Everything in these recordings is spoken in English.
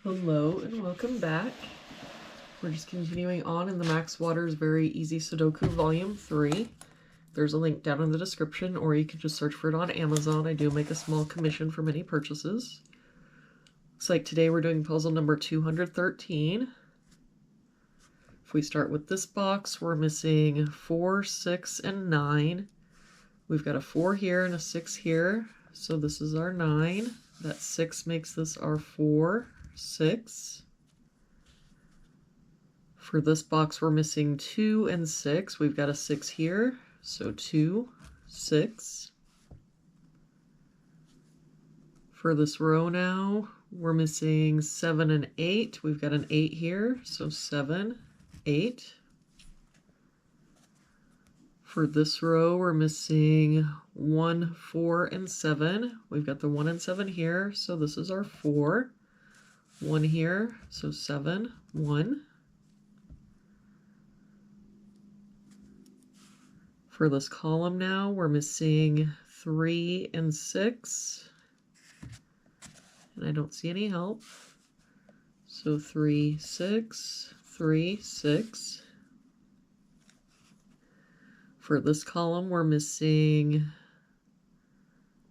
Hello and welcome back. We're just continuing on in the Max Waters Very Easy Sudoku Volume 3. There's a link down in the description, or you can just search for it on Amazon. I do make a small commission for many purchases. Looks like today we're doing puzzle number 213. If we start with this box, we're missing 4, 6, and 9. We've got a 4 here and a 6 here, so this is our 9. That 6 makes this our 4, 6. For this box, we're missing 2 and 6. We've got a 6 here, so 2, 6. For this row now, we're missing 7 and 8. We've got an 8 here, so 7, 8. For this row, we're missing 1, 4, and 7. We've got the 1 and 7 here, so this is our 4. 1 here, so 7, 1. For this column now, we're missing 3 and 6. And I don't see any help. So 3, 6, 3, 6. For this column, we're missing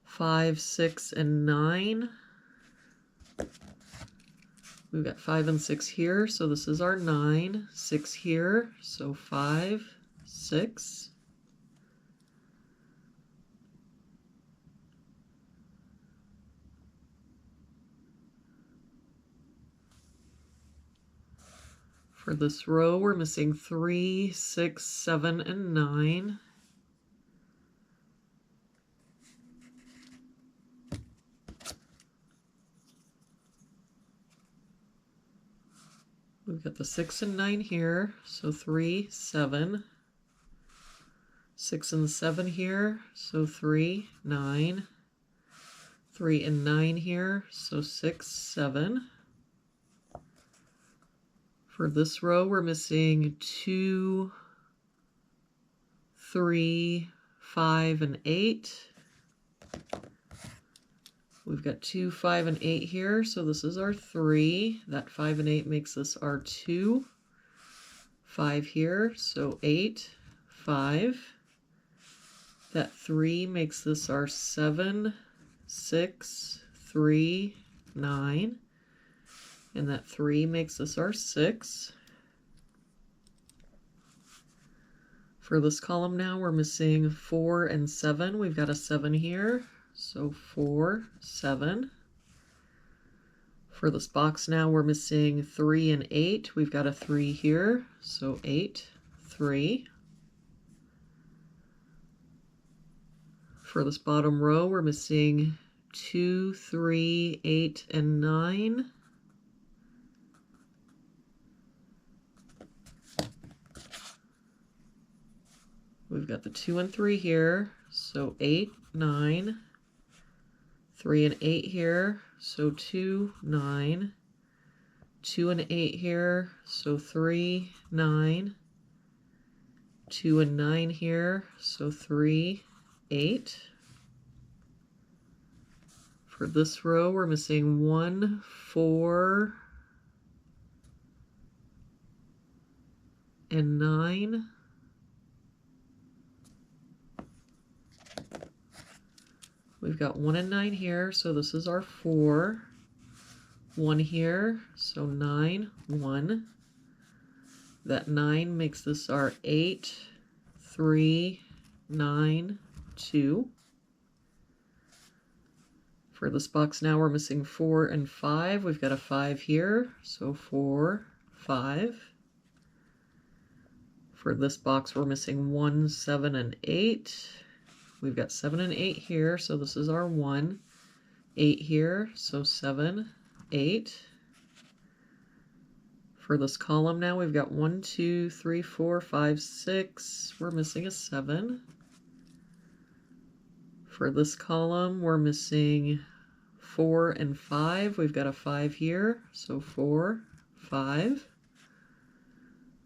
5, 6, and 9. We've got 5 and 6 here, so this is our 9. 6 here, so 5, 6. For this row, we're missing 3, 6, 7, and 9. We've got the 6 and 9 here, so 3, 7. 6 and 7 here, so 3, 9. 3 and 9 here, so 6, 7. For this row, we're missing 2, 3, 5, and 8. We've got 2, 5, and 8 here, so this is our 3. That 5 and 8 makes this our 2. 5 here, so 8, 5. That 3 makes this our 7, 6, 3, 9. And that 3 makes this our 6. For this column now, we're missing 4 and 7. We've got a 7 here, so 4, 7. For this box now, we're missing 3 and 8. We've got a 3 here, so 8, 3. For this bottom row, we're missing 2, 3, 8, and 9. We've got the 2 and 3 here, so 8, 9. 3 and 8 here, so 2, 9. 2 and 8 here, so 3, 9. 2 and 9 here, so 3, 8. For this row, we're missing 1, 4, and 9. We've got 1 and 9 here, so this is our 4. 1 here, so 9, 1. That 9 makes this our 8, 3, 9, 2. For this box now, we're missing 4 and 5. We've got a 5 here, so 4, 5. For this box, we're missing 1, 7, and 8. We've got 7 and 8 here, so this is our 1. 8 here, so 7, 8. For this column now, we've got 1, 2, 3, 4, 5, 6. We're missing a 7. For this column, we're missing 4 and 5. We've got a 5 here, so 4, 5.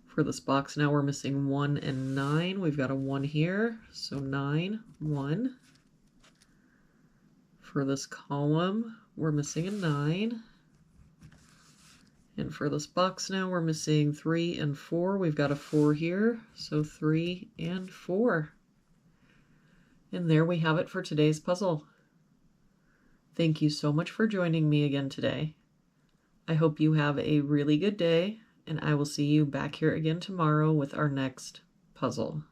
For this box now, we're missing 1 and 9. We've got a 1 here, so 9, 1. For this column, we're missing a 9. And for this box now, we're missing 3 and 4. We've got a 4 here, so 3 and 4. And there we have it for today's puzzle. Thank you so much for joining me again today. I hope you have a really good day, and I will see you back here again tomorrow with our next puzzle.